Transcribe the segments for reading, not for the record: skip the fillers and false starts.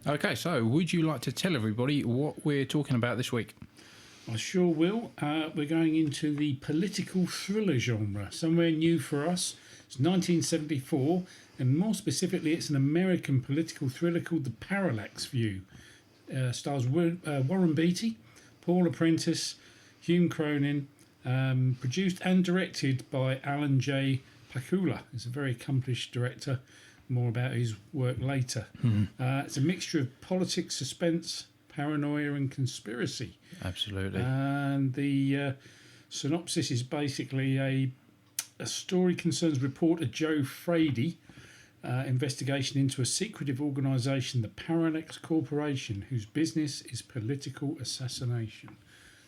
Okay, so would you like to tell everybody what we're talking about this week? I sure will. We're going into the political thriller genre, somewhere new for us. It's 1974, and more specifically, it's an American political thriller called The Parallax View. Stars Warren Beatty, Paul Prentice, Hume Cronin, produced and directed by Alan J. Pakula. He's a very accomplished director. More about his work later. It's a mixture of politics, suspense, paranoia and conspiracy. Absolutely. And the synopsis is basically a story concerns reporter Joe Frady investigation into a secretive organisation, the Parallax Corporation, whose business is political assassination.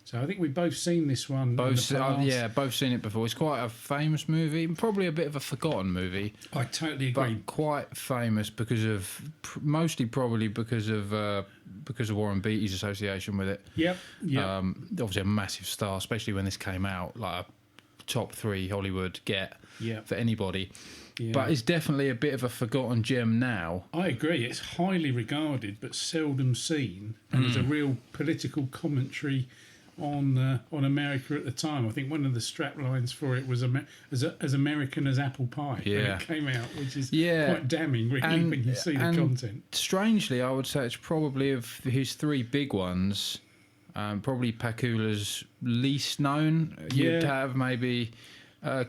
So I think we've both seen this one. Both seen it before. It's quite a famous movie, probably a bit of a forgotten movie. I totally agree. But quite famous because of, mostly probably because of Warren Beatty's association with it. Yep. Obviously a massive star, especially when this came out, like a top 3 Hollywood get for anybody. Yeah. But it's definitely a bit of a forgotten gem now. I agree. It's highly regarded but seldom seen, and there's a real political commentary on America at the time. I think one of the strap lines for it was as American as apple pie when it came out, which is quite damning, really, when you see the content. Strangely, I would say it's probably of his 3 big ones, probably Pakula's least known. You'd have maybe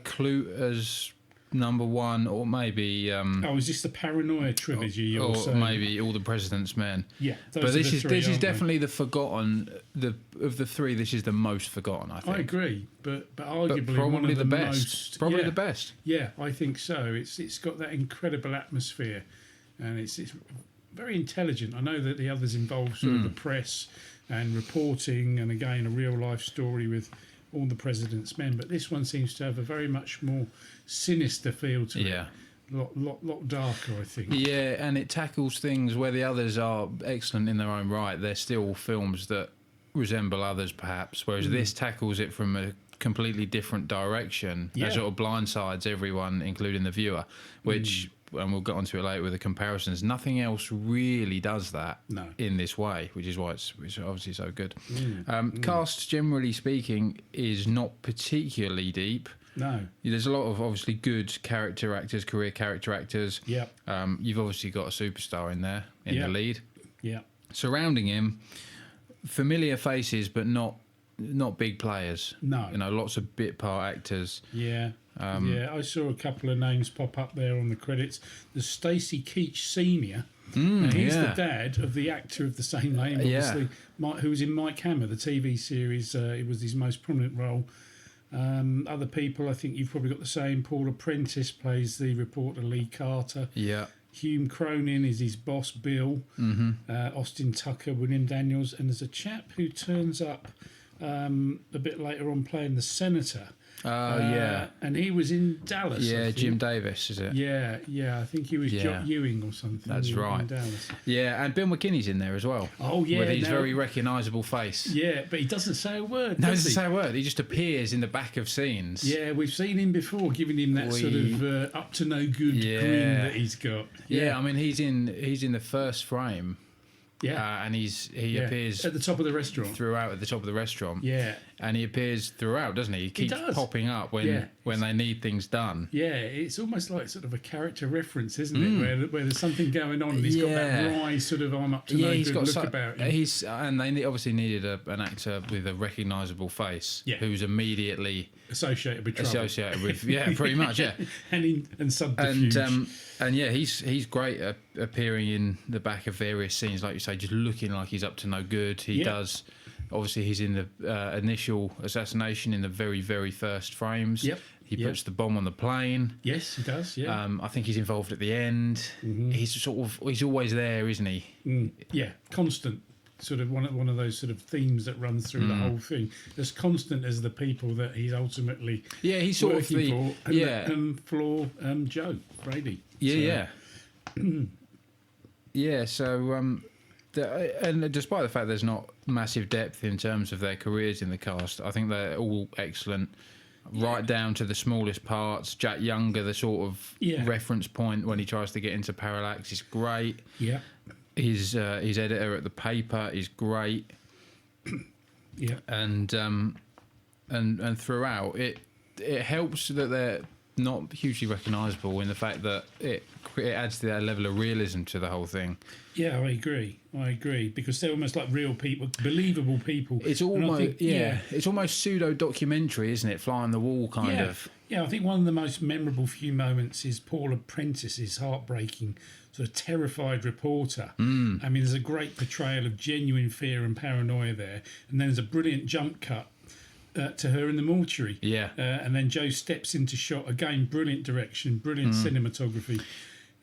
Cluter's number 1, or maybe is this the Paranoia trilogy you're saying? Or maybe All the President's Men. Yeah, but this is definitely the forgotten. Of the 3, this is the most forgotten, I think. I agree, but arguably probably one of the best. most. Probably the best. Yeah, I think so. It's got that incredible atmosphere, and it's very intelligent. I know that the others involve sort of the press and reporting, and again a real life story with All the President's Men, but this one seems to have a very much more sinister feel to it. Lot darker, I think. Yeah, and it tackles things where the others are excellent in their own right. They're still films that resemble others, perhaps, whereas this tackles it from a completely different direction. That sort of blindsides everyone, including the viewer, which, and we'll get onto it later with the comparisons, nothing else really does that in this way, which is why it's obviously so good. Cast, generally speaking, is not particularly deep. No. There's a lot of obviously good character actors, career character actors. Yeah. You've obviously got a superstar in there, in the lead. Yeah. Surrounding him, familiar faces, but not big players. No. Lots of bit part actors. Yeah. I saw a couple of names pop up there on the credits. There's Stacey Keach Sr. He's the dad of the actor of the same name, obviously, who was in Mike Hammer, the TV series. It was his most prominent role. Other people, I think you've probably got the same. Paul Prentice plays the reporter Lee Carter. Yeah. Hume Cronin is his boss, Bill. Austin Tucker, William Daniels. And there's a chap who turns up a bit later on playing the senator. And he was in Dallas. Yeah, Jim Davis, is it? Yeah, I think he was Jock Ewing or something. That's right. In Dallas. Yeah, and Bill McKinney's in there as well. Oh, yeah. With his very recognisable face. Yeah, but he doesn't say a word. No, he doesn't say a word. He just appears in the back of scenes. Yeah, we've seen him before, giving him that sort of up to no good grin that he's got. Yeah, I mean, he's in the first frame. Yeah, and he appears at the top of the restaurant. Throughout at the top of the restaurant. Yeah, and he appears throughout, doesn't he? He keeps popping up when they need things done. Yeah, it's almost like sort of a character reference, isn't it? Where there's something going on, and he's got that wry sort of I'm up to no good look about him. And they obviously needed an actor with a recognisable face, who's immediately associated with trouble. pretty much, and subterfuge. And he's great at appearing in the back of various scenes, like you say, just looking like he's up to no good. He does. Obviously, he's in the initial assassination in the very, very first frames. Yep. He puts the bomb on the plane. Yes, he does. Yeah. I think he's involved at the end. He's always there, isn't he? Yeah, constant. Sort of one of those sort of themes that runs through the whole thing. As constant as the people that he's ultimately he's sort of the for Joe Brady. So and despite the fact there's not massive depth in terms of their careers in the cast, I think they're all excellent, right down to the smallest parts. Jack Younger, the sort of reference point when he tries to get into Parallax, is great. Yeah. his editor at the paper is great. Yeah. And throughout it helps that they're not hugely recognisable in the fact that it adds to that level of realism to the whole thing. Yeah, I agree because they're almost like real people, believable people. It's almost it's almost pseudo documentary, isn't it? Fly on the wall kind of. Yeah, I think one of the most memorable few moments is Paul Apprentice's heartbreaking, sort of terrified reporter. I mean, there's a great portrayal of genuine fear and paranoia there, and then there's a brilliant jump cut to her in the mortuary. Yeah. And then Joe steps into shot again. Brilliant direction, brilliant cinematography.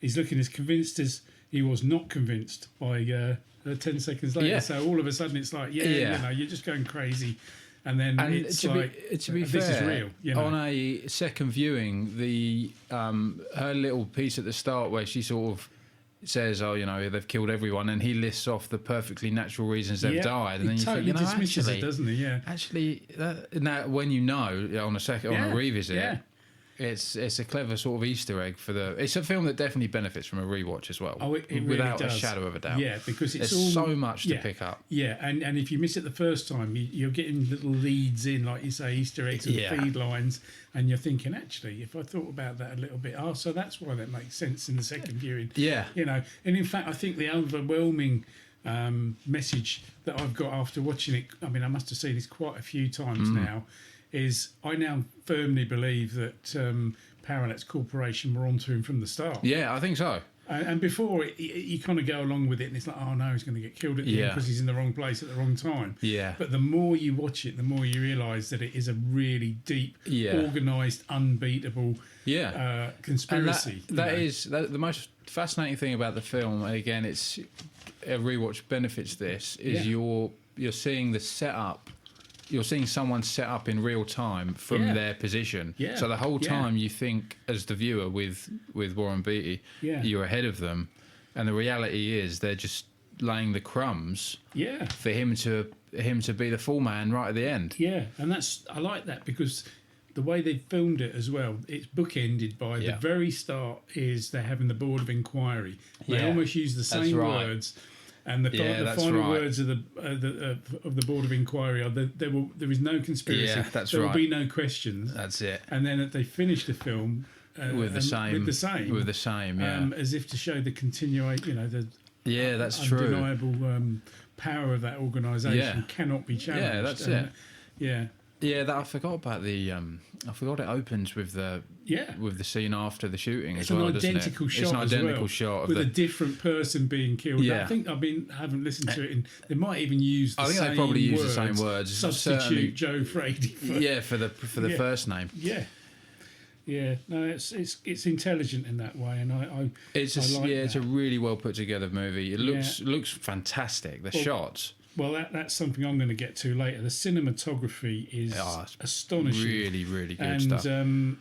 He's looking as convinced as he was not convinced by 10 seconds later. Yeah. So all of a sudden it's like, you're just going crazy. And then it's to be this fair, is real. You know? On a second viewing, the her little piece at the start where she sort of says, "Oh, they've killed everyone," and he lists off the perfectly natural reasons they've died, and then you totally think, dismisses actually, it, doesn't he? Yeah. Actually, now when on a revisit, it's a clever sort of Easter egg for the. It's a film that definitely benefits from a rewatch as well. Oh, it really without does. a shadow of a doubt. Yeah, because it's There's all so much to pick up. Yeah, and if you miss it the first time, you're getting little leads in, like you say, Easter eggs and feed lines, and you're thinking, actually, if I thought about that a little bit, so that's why that makes sense in the second viewing. Yeah, and in fact, I think the overwhelming message that I've got after watching it, I mean, I must have seen this quite a few times now, is I now firmly believe that Parallax Corporation were onto him from the start. Yeah, I think so. And before, you kind of go along with it, and it's like, oh no, he's going to get killed at the end because he's in the wrong place at the wrong time. Yeah. But the more you watch it, the more you realise that it is a really deep, organised, unbeatable conspiracy. And that is the most fascinating thing about the film. And again, it's a rewatch benefits this is you're seeing the setup. You're seeing someone set up in real time from their position. Yeah. So the whole time you think, as the viewer with Warren Beatty, you're ahead of them, and the reality is they're just laying the crumbs for him to be the full man right at the end. Yeah, and I like that because the way they filmed it as well, it's bookended by the very start is they're having the board of inquiry. They almost use the same words. And the final words of the board of inquiry are that there is no conspiracy. Yeah, that's there will be no questions. That's it. And then they finish the film with the same, as if to show the continuation. That's true. Undeniable power of that organisation cannot be challenged. Yeah, that's it. Yeah, that I forgot about the. I forgot it opens with the scene after the shooting as well. It's an identical shot. It's an identical shot with a different person being killed. Yeah. I think haven't listened to it, and they might even use. I think they probably use the same words. Substitute Joe Frady for the first name. Yeah. Yeah, no, it's intelligent in that way, and it's a really well put together movie. It looks fantastic. The shots. Well, that's something I'm going to get to later. The cinematography is astonishing. Really, really good stuff. And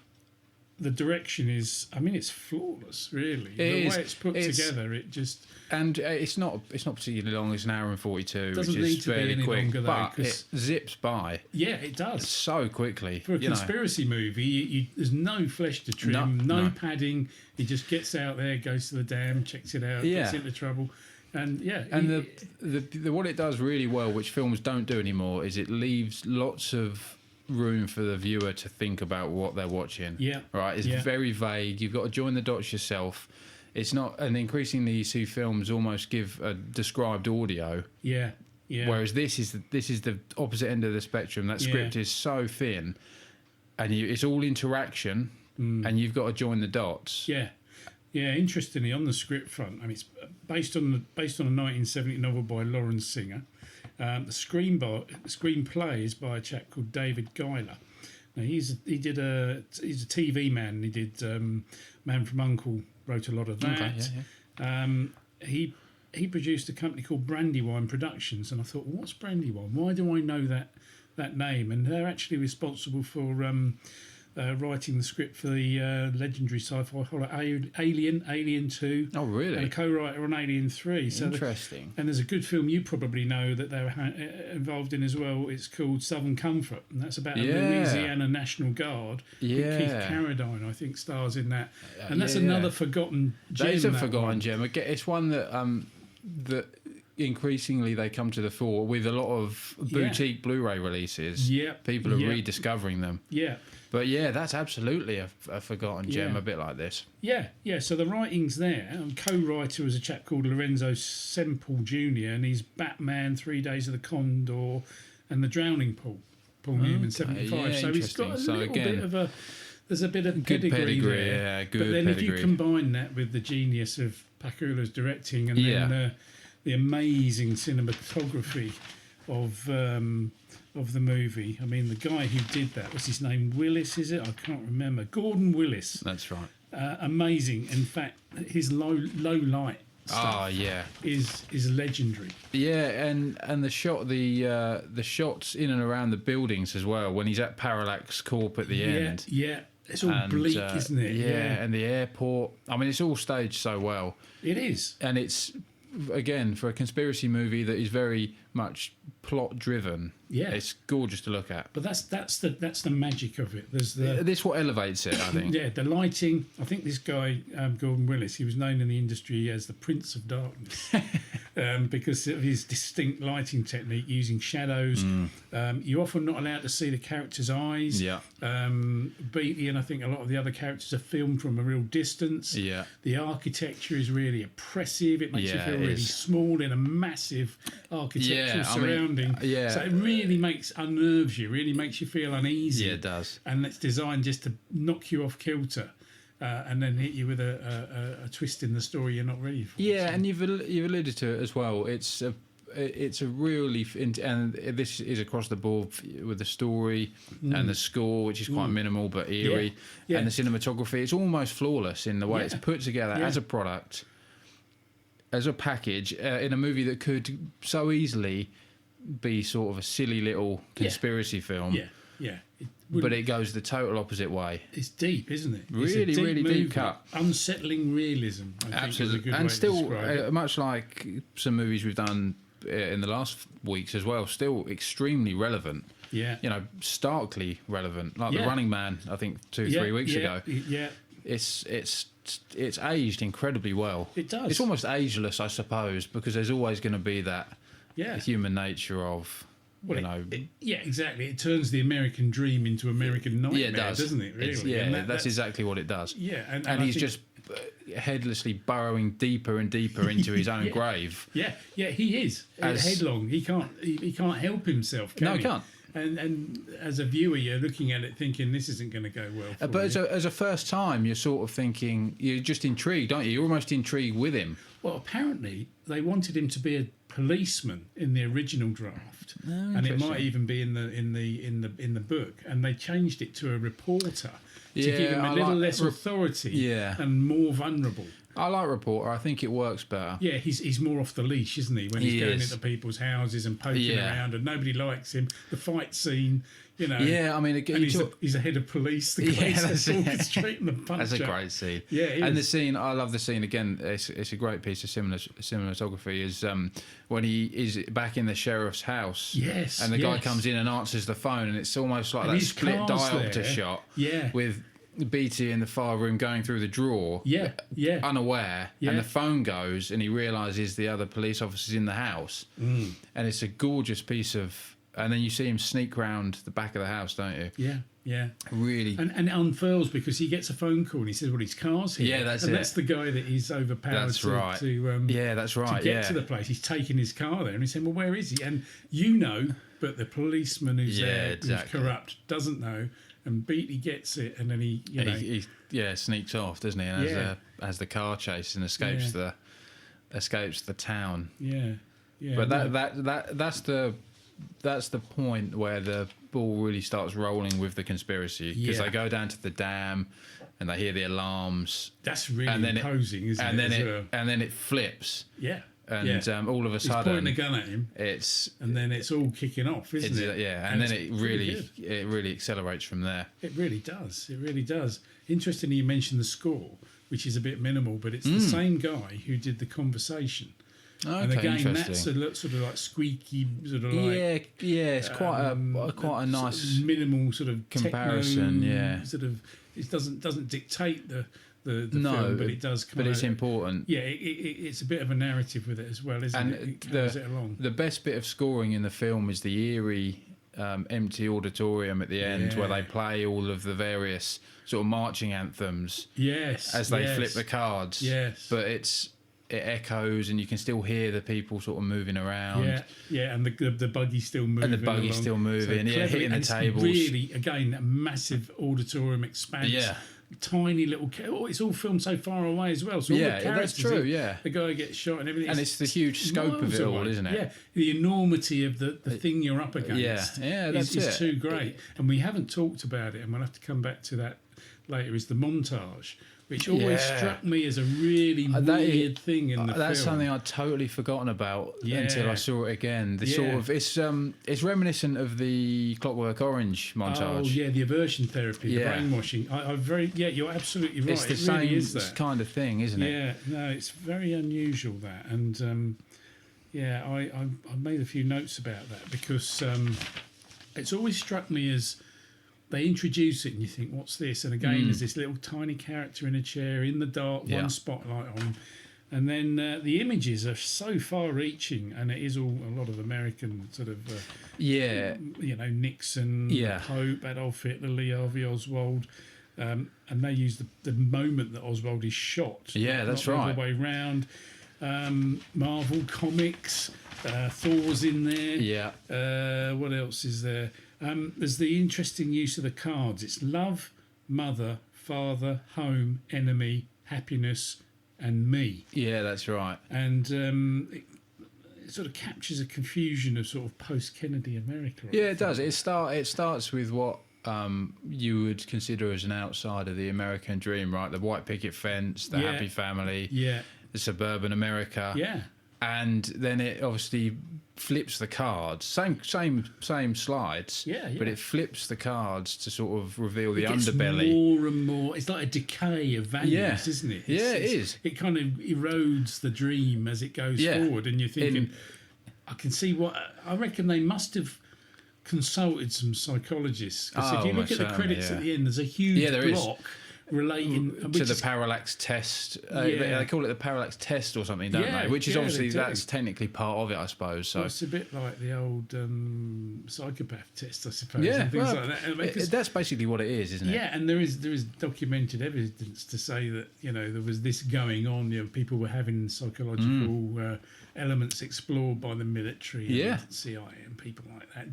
the direction is, it's flawless, really. The way it's put together, it just... And it's not particularly long. It's an hour and 42, which is fairly quick. Longer, though, but it zips by. Yeah, it does. So quickly. For a conspiracy movie, there's no flesh to trim, no padding. He just gets out there, goes to the dam, checks it out, gets into trouble. And the what it does really well, which films don't do anymore, is it leaves lots of room for the viewer to think about what they're watching. Yeah. Right? It's very vague. You've got to join the dots yourself. It's not, and increasingly you see films almost give a described audio. Yeah. Yeah. Whereas this is the opposite end of the spectrum. That script is so thin, and it's all interaction, and you've got to join the dots. Yeah. Yeah, interestingly, on the script front, it's based on a 1970 novel by Lawrence Singer. The screenplay is by a chap called David Giler. Now he's a TV man. And he did Man from U.N.C.L.E. Wrote a lot of that. Okay, he produced a company called Brandywine Productions, and I thought, what's Brandywine? Why do I know that name? And they're actually responsible for writing the script for the legendary sci-fi horror Alien 2. Oh, really? And a co-writer on Alien 3. So interesting. And there's a good film you probably know that they were involved in as well. It's called Southern Comfort, and that's about a Louisiana National Guard. Yeah. Keith Carradine, I think, stars in that. And that's another forgotten gem. That is a forgotten gem. It's one that that increasingly they come to the fore with a lot of boutique Blu-ray releases. Yeah. People are rediscovering them. Yeah. But yeah, that's absolutely a forgotten gem, a bit like this. Yeah, yeah. So the writing's there. Co-writer was a chap called Lorenzo Semple Jr., and he's Batman, 3 Days of the Condor, and The Drowning Pool, Paul Newman, 75. Yeah, so he's got a little bit of a... There's a bit of pedigree there. Yeah, good But then pedigree. if you combine that with the genius of Pakula's directing and then the amazing cinematography of the movie. I mean, the guy who did that, what's his name? Willis, is it? I can't remember. Gordon Willis. That's right. Amazing. In fact, his low light stuff is legendary. Yeah, and the shots in and around the buildings as well. When he's at Parallax Corp at the end. Yeah. It's all bleak, isn't it? Yeah, and the airport. I mean, it's all staged so well. It is. And it's, again, for a conspiracy movie that is very much plot driven. Yeah, it's gorgeous to look at. But that's the magic of it. There's this what elevates it, I think. Yeah, the lighting. I think this guy Gordon Willis, he was known in the industry as the Prince of Darkness because of his distinct lighting technique using shadows. You're often not allowed to see the character's eyes. Yeah. Beatty and I think a lot of the other characters are filmed from a real distance. Yeah. The architecture is really oppressive. It makes you feel really small in a massive architectural surrounding. So it really unnerves you, really makes you feel uneasy. Yeah, it does. And it's designed just to knock you off kilter and then hit you with a twist in the story you're not ready for. Yeah, so. And you've alluded to it as well. It's a really, and this is across the board with the story and the score, which is quite minimal but eerie, and the cinematography. It's almost flawless in the way it's put together as a product, as a package, in a movie that could so easily be sort of a silly little conspiracy film. But it goes the total opposite way. It's deep, isn't it? Really deep cut. Unsettling realism. Absolutely. And still, much like some movies we've done in the last weeks as well, still extremely relevant. Yeah. You know, starkly relevant. Like The Running Man, I think 2-3 weeks ago. Yeah. It's aged incredibly well. It does. It's almost ageless, I suppose, because there's always going to be that human nature of, exactly. It turns the American dream into American nightmare, doesn't it? Really? That's exactly what it does. Yeah, and he's just headlessly burrowing deeper and deeper into his own grave. Yeah, he is headlong. He can't help himself. He can't. And as a viewer, you're looking at it thinking this isn't going to go well for but as a first time, you're sort of thinking, you're just intrigued, aren't you? You're almost intrigued with him. Well, apparently they wanted him to be a policeman in the original draft, and it might even be in the book, and they changed it to a reporter to give him a little less authority and more vulnerable. I like reporter. I think it works better. Yeah, he's more off the leash, isn't he? When he's going into people's houses and poking around, and nobody likes him. The fight scene, you know. Yeah, I mean, he's a head of police. The guy's talking straight in the punch. That's a great scene. Yeah, and the scene, I love the scene again. It's a great piece of cinematography. Is when he is back in the sheriff's house. Yes, and the guy comes in and answers the phone, and it's almost like that split diopter shot. Yeah, with Beatty in the fire room going through the drawer, unaware, and the phone goes, and he realises the other police officer's in the house, and it's a gorgeous piece of. And then you see him sneak round the back of the house, don't you? Yeah. Really. And it unfurls because he gets a phone call and he says, well, his car's here. Yeah, that's it. And that's the guy that he's overpowered that's right. to get to the place. He's taking his car there and he's saying, well, where is he? And you know, but the policeman who's there, who's corrupt, doesn't know. And Beatty gets it, and then he sneaks off, doesn't he? And has the car chase and escapes the town. Yeah. But that's the point where the ball really starts rolling with the conspiracy, because they go down to the dam and they hear the alarms. That's really imposing, isn't it? And then it flips. Yeah. And all of a sudden, he's pointing a gun at him. And then it's all kicking off, isn't it? Yeah, and then it really accelerates from there. It really does. It really does. Interestingly, you mentioned the score, which is a bit minimal, but it's the same guy who did The Conversation. Okay, and again, interesting. That's sort of like squeaky, sort of like it's quite a nice minimal sort of comparison. Techno, sort of it doesn't dictate the the film, but it does. But it's important. Yeah, it's a bit of a narrative with it as well, isn't it? It carries it along. The best bit of scoring in the film is the eerie, empty auditorium at the end where they play all of the various sort of marching anthems. Yes, as they flip the cards. Yes, but it echoes, and you can still hear the people sort of moving around. Yeah, and the buggy's still moving. And the buggy's along. still moving, So hitting the tables. Really, again, a massive auditorium expanse. Yeah. Tiny little. It's all filmed so far away as well. So all the that's true. the guy gets shot and everything. And it's the huge scope of it all, isn't it? Yeah, the enormity of the thing you're up against. Is too great. And we haven't talked about it, and we'll have to come back to that later. Is the montage, which always struck me as a really weird thing in the film. That's something I'd totally forgotten about until I saw it again. The sort of it's reminiscent of the Clockwork Orange montage. Oh yeah, the aversion therapy, the brainwashing. You're absolutely right. It's the same kind of thing, isn't it? Yeah, no, it's very unusual that, and I made a few notes about that because it's always struck me as. They introduce it and you think, what's this? And again, there's this little tiny character in a chair in the dark, one spotlight on. And then the images are so far-reaching, and it is a lot of American sort of, Nixon, Pope, Adolf Hitler, Lee Harvey Oswald. And they use the moment that Oswald is shot. Yeah, that's right. All the way round. Marvel Comics, Thor's in there. Yeah. What else is there? There's the interesting use of the cards. It's love, mother, father, home, enemy, happiness, and me. Yeah, that's right. And it sort of captures a confusion of sort of post-Kennedy America. Yeah, it does. It starts with what you would consider as an outside of the American dream, right? The white picket fence, the happy family, the suburban America. Yeah. And then it obviously flips the cards, same slides, but it flips the cards to sort of reveal the underbelly. More and more, it's like a decay of values, isn't it? It is. It kind of erodes the dream as it goes forward, and you're thinking, I can see what I reckon they must have consulted some psychologists because if you look at the credits at the end, there's a huge block. Relating to the parallax test, they call it the parallax test or something, don't they? Which is obviously that's technically part of it, I suppose. So it's a bit like the old psychopath test, I suppose. And things like that. That's basically what it is, isn't it? Yeah, and there is documented evidence to say that there was this going on. People were having psychological elements explored by the military, and CIA, and people like that,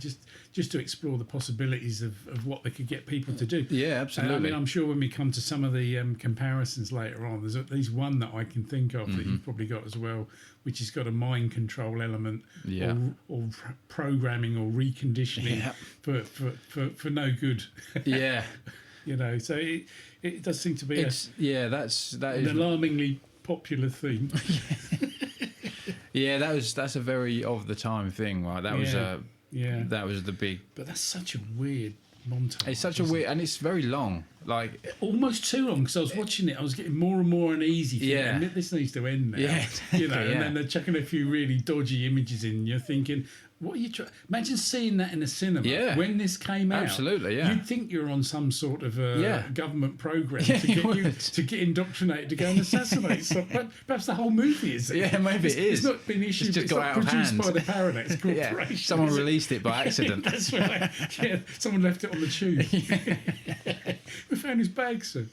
just to explore the possibilities of what they could get people to do. Yeah, absolutely. I'm sure when we come to some of the comparisons later on, there's at least one that I can think of that you've probably got as well, which has got a mind control element or programming or reconditioning for no good. Yeah. So it does seem to be an alarmingly popular theme. Yeah, that's a very of the time thing, right? That was the big. But that's such a weird montage. It's such a weird, and it's very long, like almost too long. Because I was watching it, I was getting more and more uneasy. Thinking, this needs to end now. Yeah, and then they're chucking a few really dodgy images in. And you're thinking, what are you trying? Imagine seeing that in a cinema when this came out. Absolutely, yeah. You'd think you're on some sort of government program to get indoctrinated to go and assassinate someone. Perhaps the whole movie is. Yeah, maybe it is. It's not been issued. It's just got out of produced hand by the Parallax Corporation. Someone released it by accident. That's right. Yeah, someone left it on the tube. We found his bag, sir.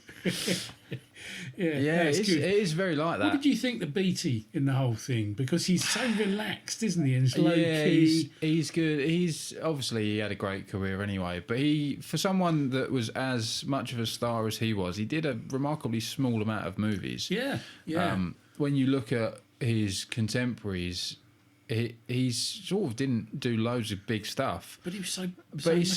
It is very like that. What did you think the Beatty in the whole thing? Because he's so relaxed, isn't he? And it's low key. He's good. He had a great career anyway. But for someone that was as much of a star as he was, he did a remarkably small amount of movies. Yeah. When you look at his contemporaries, he sort of didn't do loads of big stuff. But he was he's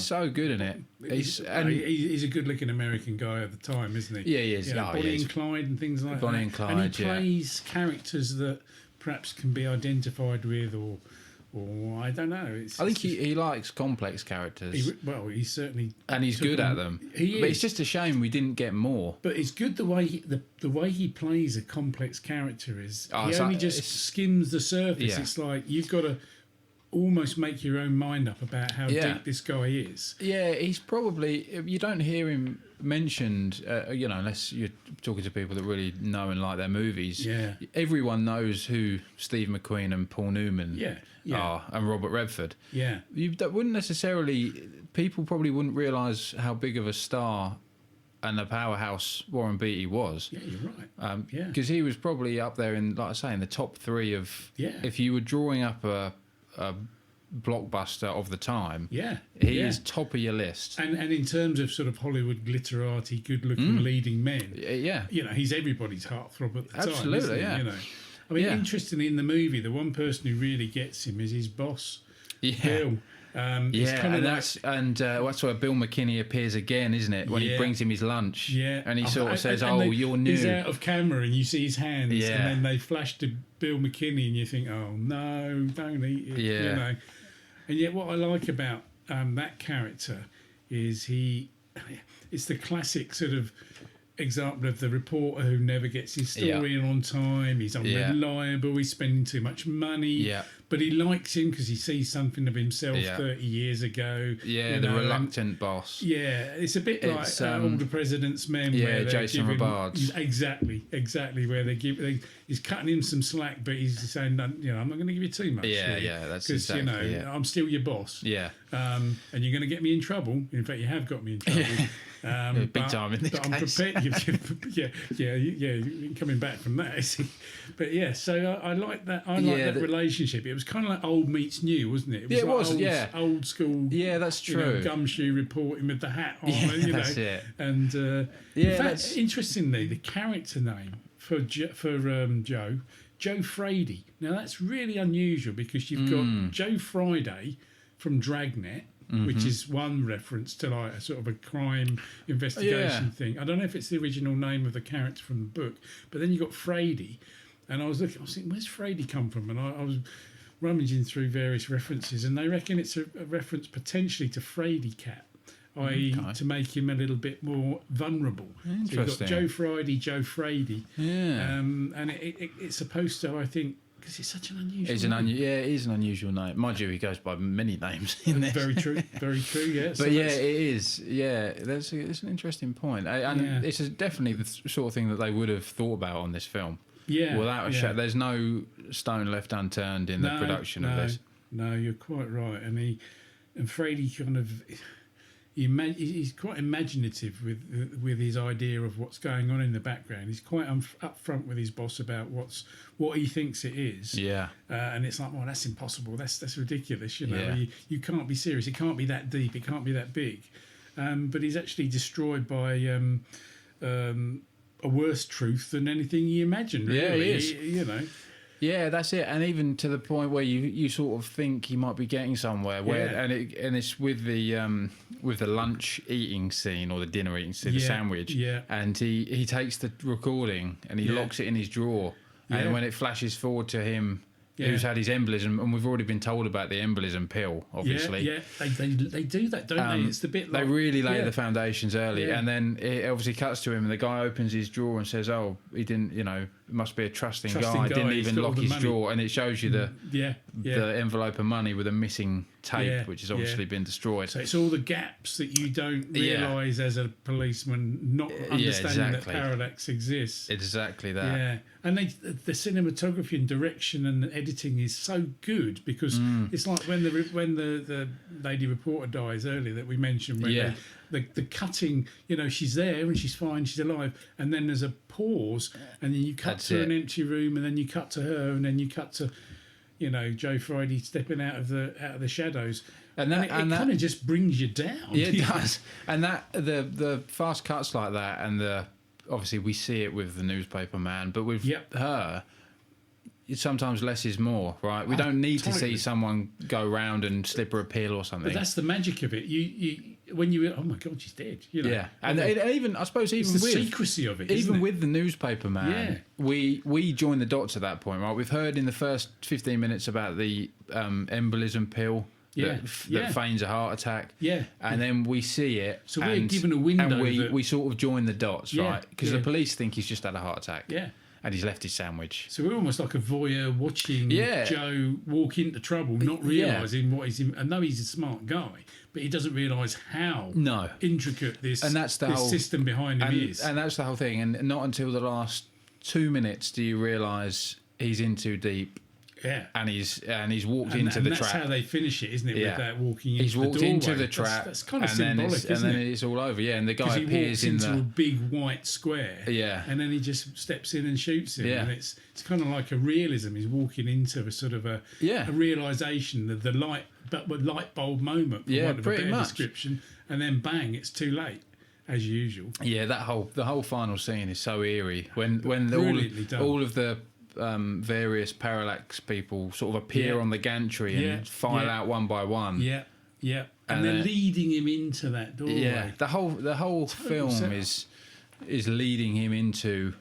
so good in it. He's a good-looking American guy at the time, isn't he? Yeah, he is. Bonnie and Clyde and things like that. Bonnie and Clyde, and he plays characters that perhaps can be identified with, or I don't know. I think he likes complex characters. He's certainly, and he's good at them. But it's just a shame we didn't get more. But it's good the way he plays a complex character is. He only just skims the surface. Yeah. It's like you've got to almost make your own mind up about how deep this guy is. Yeah, he's probably, you don't hear him mentioned, unless you're talking to people that really know and like their movies. Yeah. Everyone knows who Steve McQueen and Paul Newman are, and Robert Redford. Yeah. That wouldn't necessarily, people probably wouldn't realise how big of a star and the powerhouse Warren Beatty was. Yeah, you're right. Because he was probably up there in, like I say, in the top 3 of, if you were drawing up a blockbuster of the time, he is top of your list. And in terms of sort of Hollywood glitterati, good-looking leading men, he's everybody's heartthrob at the time. Absolutely, isn't he? You know, I mean, interestingly, in the movie, the one person who really gets him is his boss, Bill. That's where Bill McKinney appears again, isn't it? When he brings him his lunch, and he sort of says, you're new. He's out of camera, and you see his hands, and then they flash to Bill McKinney, and you think, oh no, don't eat it, you know. And yet, what I like about that character is it's the classic sort of example of the reporter who never gets his story in on time. He's unreliable. He's spending too much money. But he likes him because he sees something of himself 30 years ago. Yeah, the reluctant boss. Yeah, it's a bit like All the President's Men. Yeah, Jason Robards. Exactly. Where he's cutting him some slack, but he's saying, I'm not going to give you too much. That's exactly it. I'm still your boss. Yeah. And you're going to get me in trouble. In fact, you have got me in trouble. Big time in this case. I'm prepared. Coming back from that. But so I like that. I like that relationship. It was kind of like old meets new, wasn't it? It was old school. Yeah, that's true. Gumshoe reporting with the hat on. That's it. And in fact, interestingly, the character name for Joe Frady. Now that's really unusual because you've got Joe Friday from Dragnet. Which is one reference to like a sort of a crime investigation thing. I don't know if it's the original name of the character from the book, but then you got Frady, and I was thinking, where's Frady come from? And I was rummaging through various references, and they reckon it's a reference potentially to Frady Cat, i.e. to make him a little bit more vulnerable. Interesting. So you've got Joe Friday, Joe Frady. Yeah. And it's supposed to, I think, because it's such an unusual name. It is an unusual name. Mind you, he goes by many names in this. Very true, yeah. But it is. Yeah, it's an interesting point. And it's definitely the sort of thing that they would have thought about on this film. Yeah. Without a shadow. There's no stone left unturned in the production of this. No, you're quite right. And Frady kind of... He's quite imaginative with his idea of what's going on in the background. He's quite upfront with his boss about what he thinks it is. Yeah. And it's like, well, that's impossible. That's ridiculous. You know, you can't be serious. It can't be that deep. It can't be that big. But he's actually destroyed by a worse truth than anything you imagine. Really. Yeah, he is. You know. Yeah, that's it, and even to the point where you sort of think he might be getting somewhere. And it's with the lunch eating scene or the dinner eating scene, the sandwich. Yeah. And he takes the recording and he locks it in his drawer, and when it flashes forward to him. Who's had his embolism, and we've already been told about the embolism pill, obviously. Yeah, they do that, don't they? It's the bit like... They really lay the foundations early, and then it obviously cuts to him, and the guy opens his drawer and says, oh, he didn't, it must be a trusting guy. Didn't even lock his drawer, and it shows you the envelope of money with a missing tape, which has obviously been destroyed. So it's all the gaps that you don't realise as a policeman, not understanding that Parallax exists. Exactly that. Yeah. And the cinematography and direction and editing is so good because it's like when the lady reporter dies earlier that we mentioned, when the cutting, she's there and she's fine, she's alive, and then there's a pause, and then you cut to an empty room, and then you cut to her, and then you cut to Joe Friday stepping out of the shadows. And it kind of just brings you down. Yeah, it does. And that the fast cuts like that, and obviously we see it with the newspaper man, but with her, sometimes less is more, right? We don't need to see someone go round and slip her a pill or something. But that's the magic of it. When you oh my God, she's dead. Yeah, and even I suppose even it's the with secrecy of it, even with the newspaper man, we join the dots at that point, right? We've heard in the first 15 minutes about the embolism pill. That feigns a heart attack. Yeah. And then we see it. So we're given a window. And we sort of join the dots, right? Because the police think he's just had a heart attack. Yeah. and he's left his sandwich. So we're almost like a voyeur watching Joe walk into trouble, not realising what he's in. I know he's a smart guy, but he doesn't realise how intricate this system behind him is. And that's the whole thing. And not until the last 2 minutes do you realise he's in too deep. Yeah, and he's walked into the trap. That's how they finish it, isn't it? Yeah. With that walking into he's walked the doorway. into the trap. That's kind of symbolic, isn't it? And then it's all over. Yeah, and the guy he appears walks into a big white square. Yeah, and then he just steps in and shoots him. Yeah, and it's kind of like a realism. He's walking into a sort of a realization of the light bulb moment. For want of a better description, and then bang, it's too late. As usual. Yeah, the whole final scene is so eerie when all of the various Parallax people sort of appear on the gantry and file out one by one. Yeah, yeah, and they're leading him into that doorway. Yeah, the whole film is leading him into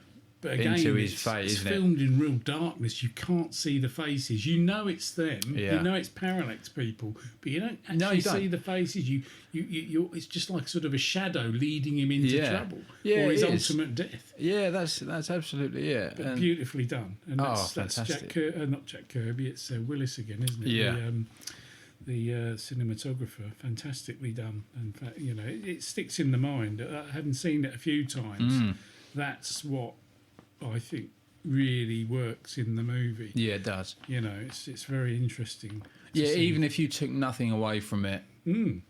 his face. It's filmed in real darkness. You can't see the faces. You know it's them. Yeah. You know it's Parallax people, but you don't actually see the faces. You it's just like sort of a shadow leading him into trouble or his ultimate death. Yeah, that's absolutely it. But beautifully done. And that's fantastic. not Jack Kirby. It's Willis again, isn't it? Yeah. The cinematographer, fantastically done. In fact, it sticks in the mind. Having seen it a few times, that's what I think really works in the movie. Yeah, it does. It's very interesting. Yeah, even if you took nothing away from it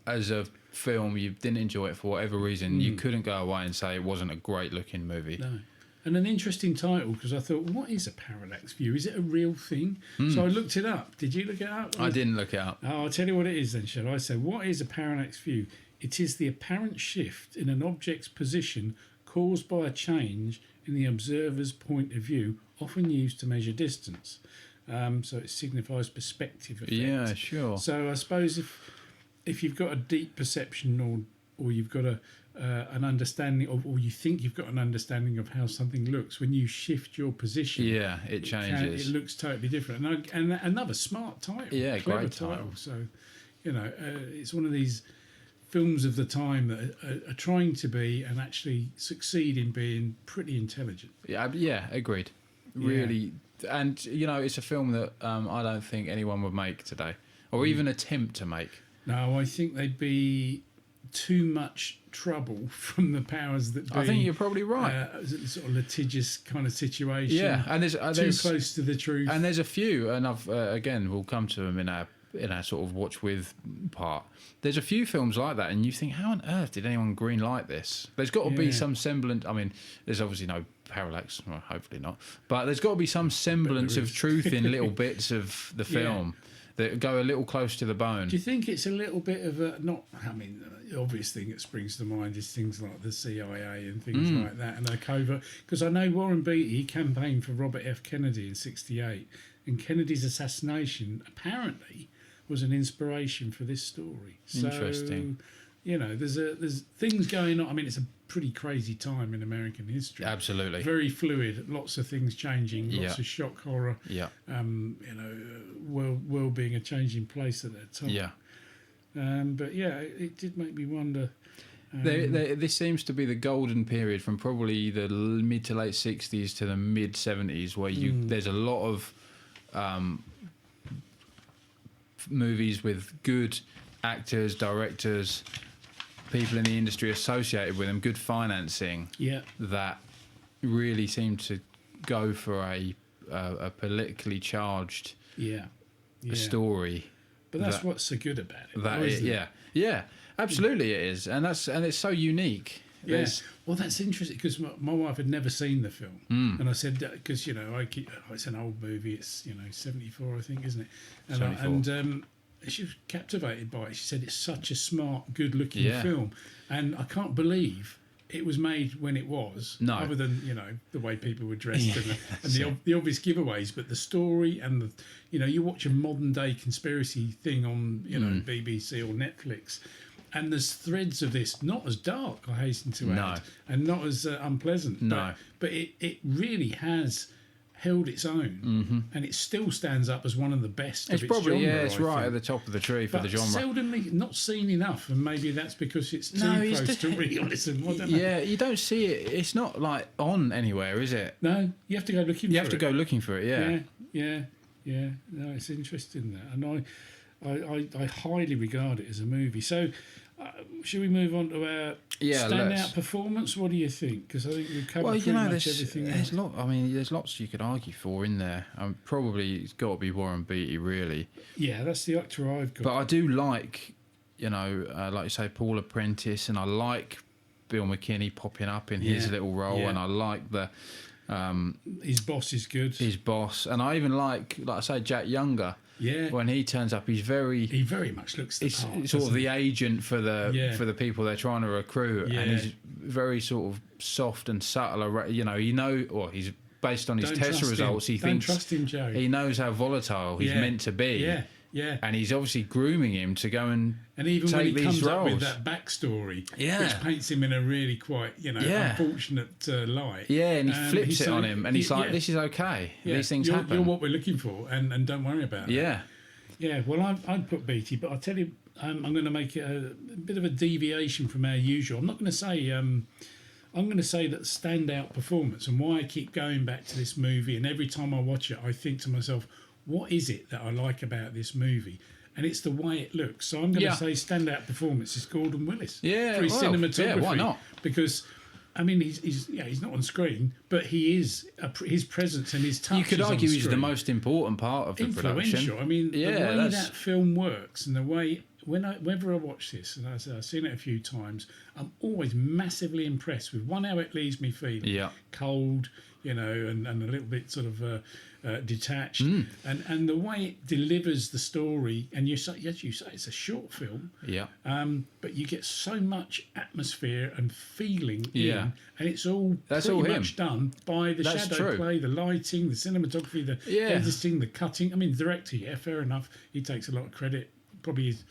as a film, you didn't enjoy it for whatever reason, you couldn't go away and say it wasn't a great looking movie. No. And an interesting title, because I thought, what is a parallax view? Is it a real thing? So I looked it up. Did you look it up? I didn't look it up. Oh, I'll tell you what it is then, shall I? So what is a parallax view? It is the apparent shift in an object's position caused by a change in the observer's point of view, often used to measure distance. So it signifies perspective effect. Yeah, sure. So I suppose if you've got a deep perception or you've got an understanding of, or you think you've got an understanding of how something looks, when you shift your position, it changes. It looks totally different. And another smart title. Yeah, clever great title. So, it's one of these films of the time that are trying to be and actually succeed in being pretty intelligent. Yeah, agreed. Really, and it's a film that I don't think anyone would make today, or even attempt to make. No, I think they'd be too much trouble from the powers that be. I think you're probably right. Sort of litigious kind of situation. Yeah, and there's too close to the truth. And there's a few, and I've again we'll come to them in our sort of watch with part. There's a few films like that, and you think, how on earth did anyone greenlight this? There's got to be some semblance. I mean, there's obviously no parallax, well, hopefully not, but there's got to be some semblance of truth in little bits of the film that go a little close to the bone. Do you think it's a little bit of a the obvious thing that springs to mind is things like the CIA and things like that, and the covert? Because I know Warren Beatty campaigned for Robert F. Kennedy in '68, and Kennedy's assassination apparently was an inspiration for this story. So, interesting. There's things going on. I mean, it's a pretty crazy time in American history. Absolutely. Very fluid. Lots of things changing. Lots of shock horror. Yeah. World being a changing place at that time. Yeah. But it did make me wonder. This seems to be the golden period from probably the mid to late 60s to the mid 70s, where there's a lot of movies with good actors, directors, people in the industry associated with them, good financing. Yeah. That really seem to go for a politically charged story. But that's what's so good about it. Yeah, absolutely it is, and it's so unique. Yeah. Well, that's interesting because my wife had never seen the film, and I said because it's an old movie. It's 74, I think, isn't it? And she was captivated by it. She said it's such a smart, good-looking film, and I can't believe it was made when it was. No, other than the way people were dressed and the obvious giveaways, but the story and you watch a modern-day conspiracy thing on BBC or Netflix. And there's threads of this, not as dark, I hasten to add, and not as unpleasant. No. But it really has held its own, and it still stands up as one of the best. It's of its probably genre, it's I right think. at the top of the tree for But the genre. seldomly not seen enough, and maybe that's because it's too No, close to realism. I don't know. Yeah, you don't see it. It's not like on anywhere, is it? No, you have to go looking. You for have to it. go looking for it. Yeah. No, it's interesting that, and I highly regard it as a movie. So, should we move on to our standout performance? What do you think? Because I think we've covered pretty much everything. There's lots you could argue for in there. Probably it's got to be Warren Beatty, really. Yeah, that's the actor I've got. But I do like, like you say, Paul Apprentice, and I like Bill McKinney popping up in his little role, and I like the. His boss is good. His boss, and I even like I say, Jack Younger. Yeah, when he turns up, he very much looks the part. He's sort of the agent for the people they're trying to recruit, and he's very sort of soft and subtle. He's based on his test results. He thinks trust him, Joe. He knows how volatile he's meant to be. Yeah, and he's obviously grooming him to go and even take when he these comes roles. up with that backstory, which paints him in a really quite unfortunate light. Yeah, and he flips it on him, and he's like, "This is okay. These things happen. You're what we're looking for, and don't worry about it." Yeah. Well, I'd put Beatty, but I'll tell you, I'm going to make it a bit of a deviation from our usual. I'm not going to say. I'm going to say that standout performance, and why I keep going back to this movie, and every time I watch it, I think to myself, what is it that I like about this movie? And it's the way it looks. So I'm going to say standout performance is Gordon Willis for his cinematography. Yeah, why not? Because, I mean, he's not on screen, but he is his presence and his touch. You could argue he's the screen. most important part of the production. I mean, the way that film works and the way whenever I watch this, and I've seen it a few times, I'm always massively impressed with how it leaves me feeling cold, and a little bit sort of detached, and the way it delivers the story. And as you say, it's a short film, but you get so much atmosphere and feeling in, and it's all pretty much done by the shadow play, the lighting, the cinematography, the editing, the cutting. I mean, the director, fair enough, he takes a lot of credit, probably is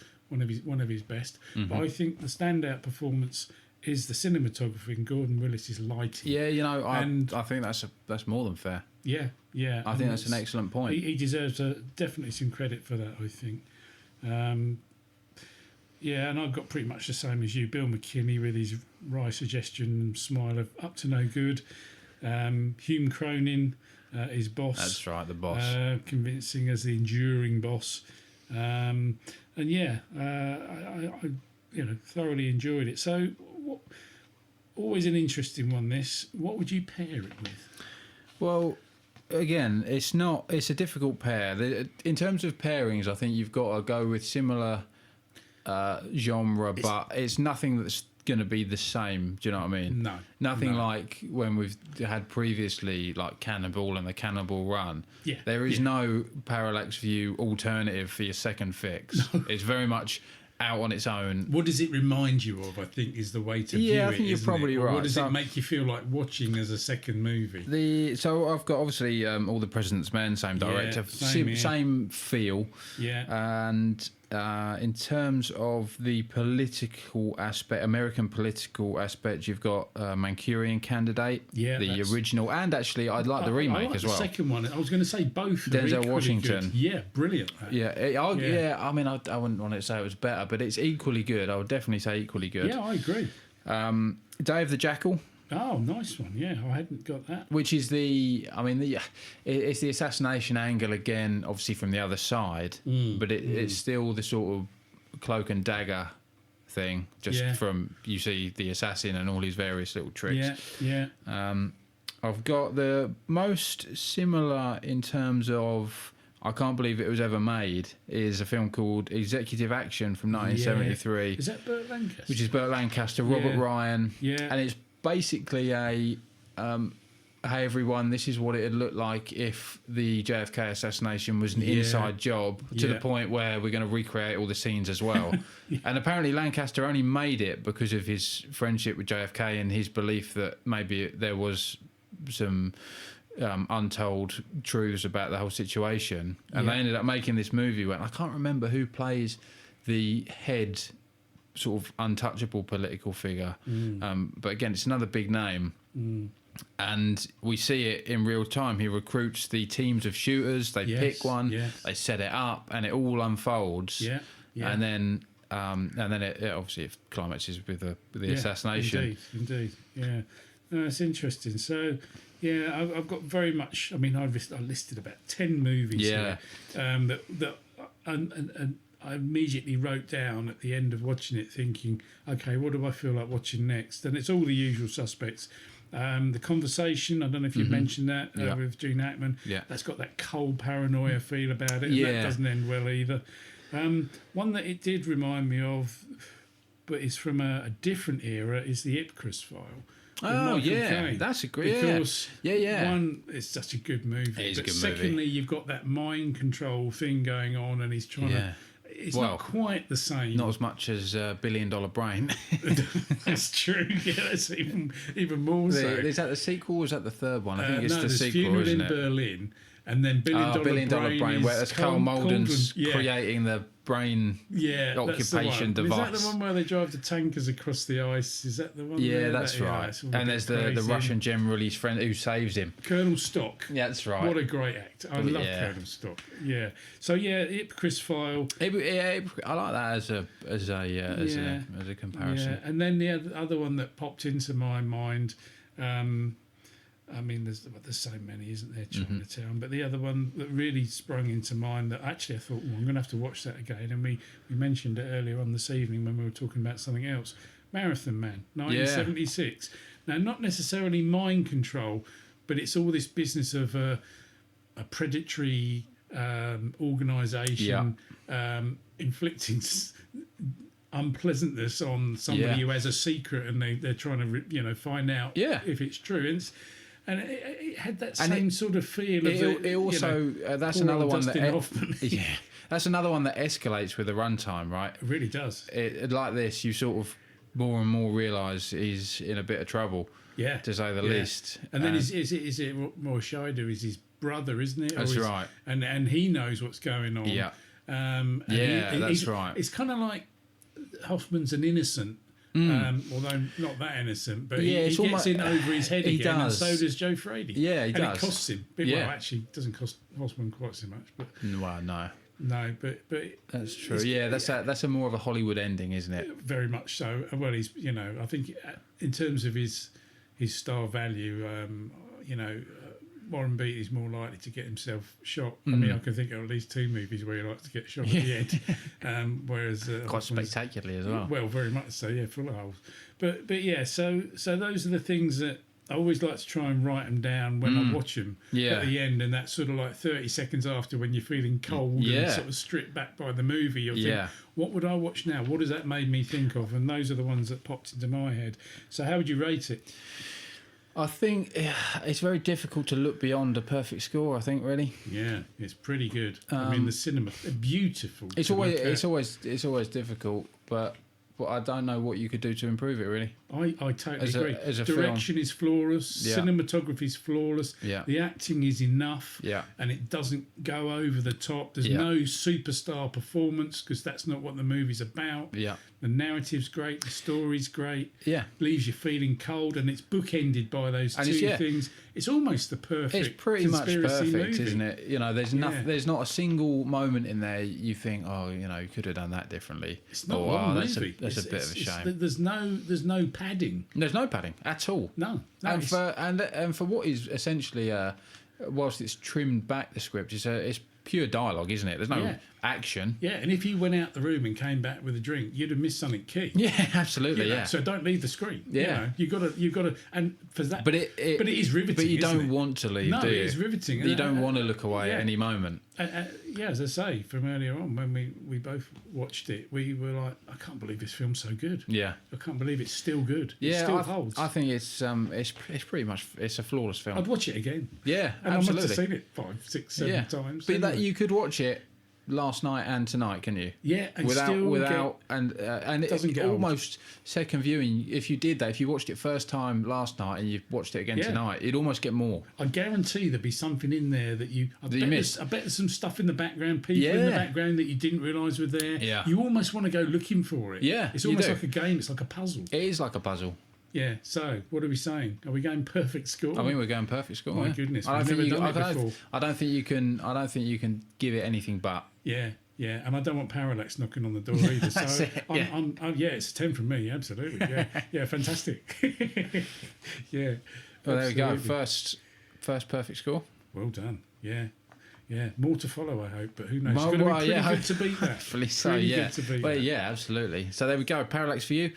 one of his best. But I think the standout performance is the cinematography and Gordon Willis's lighting. Yeah, I think that's more than fair. Yeah. I think that's an excellent point. He deserves definitely some credit for that, I think. And I've got pretty much the same as you. Bill McKinney with his wry suggestion smile of up to no good. Hume Cronin, his boss. That's right, the boss. Convincing as the enduring boss. I thoroughly enjoyed it. So, always an interesting one. This. What would you pair it with? Well, again, it's a difficult pair. In terms of pairings, I think you've got to go with similar genre, but it's nothing that's going to be the same. Do you know what I mean? No. Nothing like when we've had previously, like Cannibal and the Cannibal Run. Yeah. There is no Parallax View alternative for your second fix. No. It's very much out on its own. What does it remind you of, I think, is the way to view it. Yeah, I think you're probably right. What does it make you feel like watching as a second movie? So I've got, obviously, All the President's Men, same director, same feel. Yeah. And in terms of the political aspect, American political aspect, you've got Manchurian Candidate, the original, and actually I'd like the remake as well. The second one, I was going to say both. Denzel Washington. Good. Yeah, brilliant. Yeah. I mean, I wouldn't want to say it was better, but it's equally good. I would definitely say equally good. Yeah, I agree. Day of the Jackal. Oh, nice one. Yeah, I hadn't got that. Which is it's the assassination angle again, obviously from the other side, but it's still the sort of cloak and dagger thing, from, you see the assassin and all his various little tricks. Yeah. I've got the most similar in terms of, I can't believe it was ever made, is a film called Executive Action from 1973. Yeah. Is that Burt Lancaster? Which is Burt Lancaster, Robert Ryan. Yeah. And it's basically a, hey everyone, this is what it'd look like if the JFK assassination was an inside job, to the point where we're going to recreate all the scenes as well. And apparently Lancaster only made it because of his friendship with JFK and his belief that maybe there was some untold truths about the whole situation, and they ended up making this movie where I can't remember who plays the head sort of untouchable political figure, but again it's another big name, And we see it in real time. He recruits the teams of shooters. They pick one. Yes. They set it up, and it all unfolds. Yeah. Yeah. And then it obviously it climaxes with the assassination. Indeed. Yeah. No, it's interesting. So, yeah, I've got very much. I mean, I listed about 10 movies here that and I immediately wrote down at the end of watching it, thinking, okay, what do I feel like watching next? And it's all the usual suspects. The Conversation, I don't know if you mentioned that with Gene Hackman. Yeah. That's got that cold paranoia feel about it. And that doesn't end well either. One that it did remind me of, but it's from a different era, is the Ipcress File. Oh, yeah. That's a great... Because, yeah. one, it's such a good movie. It is a good secondly, movie. you've got that mind control thing going on, and he's trying to... It's not quite the same. Not as much as $1 Billion Brain. That's true. Yeah, that's even more so. Is that the sequel or is that the third one? I think it's no, the there's sequel, Funeral isn't in it? Berlin, and then Billion Dollar Brain, where that's Carl Malden's creating the brain occupation device. Is that the one where they drive the tankers across the ice? Is that the one? Yeah, that's right. And there's the Russian general, his friend who saves him. Colonel Stock. Yeah, that's right. What a great act. I love Colonel Stock. Yeah. So yeah, Ipcress File. I like that as a comparison. Yeah. And then the other one that popped into my mind. I mean, there's so many, isn't there, Chinatown? But the other one that really sprung into mind that actually I thought, I'm going to have to watch that again. And we mentioned it earlier on this evening when we were talking about something else. Marathon Man, 1976. Now, not necessarily mind control, but it's all this business of a predatory organisation inflicting unpleasantness on somebody who has a secret, and they're trying to find out if it's true. And it had that same sort of feel. It also that's another one that that's another one that escalates with the runtime, right? It really does. Like this, you sort of more and more realise he's in a bit of trouble. Yeah, to say the least. And then is it Scheider is his brother, isn't it? That's right. And he knows what's going on. Yeah. That's right. It's kind of like Hoffman's an innocent. Although not that innocent, but he gets in over his head again, and so does Joe Frady. Yeah, he does. It costs him. Well, actually, it doesn't cost Hoffman quite so much. But no, but that's true. Yeah, that's a more of a Hollywood ending, isn't it? Very much so. Well, he's I think in terms of his star value, Warren Beatty is more likely to get himself shot. I mean, I can think of at least 2 movies where he likes to get shot at the end. Whereas quite spectacularly as well. Well, very much so. Yeah, full of holes. But yeah. So those are the things that I always like to try and write them down when I watch them at the end, and that's sort of like 30 seconds after when you're feeling cold and sort of stripped back by the movie. You'll think, what would I watch now? What has that made me think of? And those are the ones that popped into my head. So how would you rate it? I think it's very difficult to look beyond a perfect score. I think really. Yeah, it's pretty good. I mean, the cinema, beautiful. It's always difficult, but I don't know what you could do to improve it. Really, I totally agree. Direction is flawless. Cinematography is flawless. Yeah. The acting is enough. Yeah. And it doesn't go over the top. There's no superstar performance because that's not what the movie's about. Yeah. The narrative's great. The story's great. Yeah. Leaves you feeling cold, and it's bookended by those two things. It's almost the perfect. It's pretty much perfect, movie. Isn't it? There's not a single moment in there you think, you could have done that differently. It's not a long movie. That's a bit of a shame. There's no padding. There's no padding at all. No. And for what is essentially, whilst it's trimmed back the script, it's pure dialogue, isn't it? There's no action. Yeah, and if you went out the room and came back with a drink, you'd have missed something key. Yeah, absolutely. So don't leave the screen. Yeah, you got to, and for that. But it is riveting. But you don't want to leave. No, do you? It's riveting. You don't want to look away at any moment. As I say from earlier on, when we both watched it, we were like, I can't believe this film's so good. Yeah, I can't believe it's still good. Yeah, it still holds. I think it's pretty much a flawless film. I'd watch it again. Yeah, and absolutely. I must have seen it 5, 6, 7 times. But that you could watch it last night and tonight, can you? Yeah, and and it doesn't get almost old. Second viewing. If you did that, if you watched it first time last night and you watched it again tonight, you'd almost get more. I guarantee there'd be something in there that you missed. I bet there's some stuff in the background, people in the background that you didn't realise were there. Yeah. You almost want to go looking for it. Yeah, it's almost like a game. It's like a puzzle. It is like a puzzle. Yeah. So, what are we saying? Are we going perfect score? I mean, we're going perfect score. My yeah. goodness, I don't we've think never you. done it before. I don't think you can. I don't think you can give it anything but. Yeah, yeah, and I don't want Parallax knocking on the door either. That's So, it, yeah, it's a 10 from me, absolutely. Yeah, yeah, fantastic. Yeah. Well, there we go. absolutely. First perfect score. Well done. Yeah, yeah. More to follow, I hope. But who knows? Well, It's going to be well, pretty yeah, good to beat that. Hopefully so. Pretty Yeah. good to beat Well, that. yeah, absolutely. So there we go. Parallax View.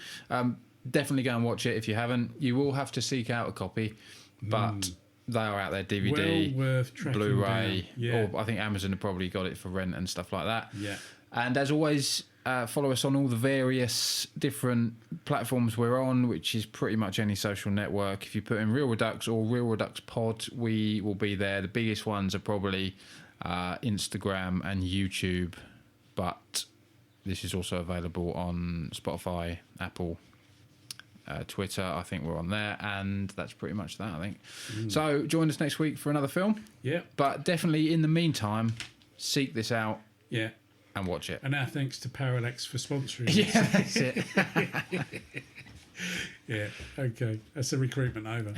Definitely go and watch it if you haven't. You will have to seek out a copy, but they are out there. DVD, Well worth tracking Blu-ray, down. Yeah. or I think Amazon have probably got it for rent and stuff like that. Yeah. And as always, follow us on all the various different platforms we're on, which is pretty much any social network. If you put in Real Redux or Real Redux Pod, we will be there. The biggest ones are probably Instagram and YouTube, but this is also available on Spotify, Apple, Twitter. I think we're on there, and that's pretty much that, I think. So join us next week for another film. Yeah. But definitely in the meantime, seek this out Yeah. and watch it. And our thanks to Parallax for sponsoring. Yeah, that's it. Yeah. Okay. That's the recruitment over.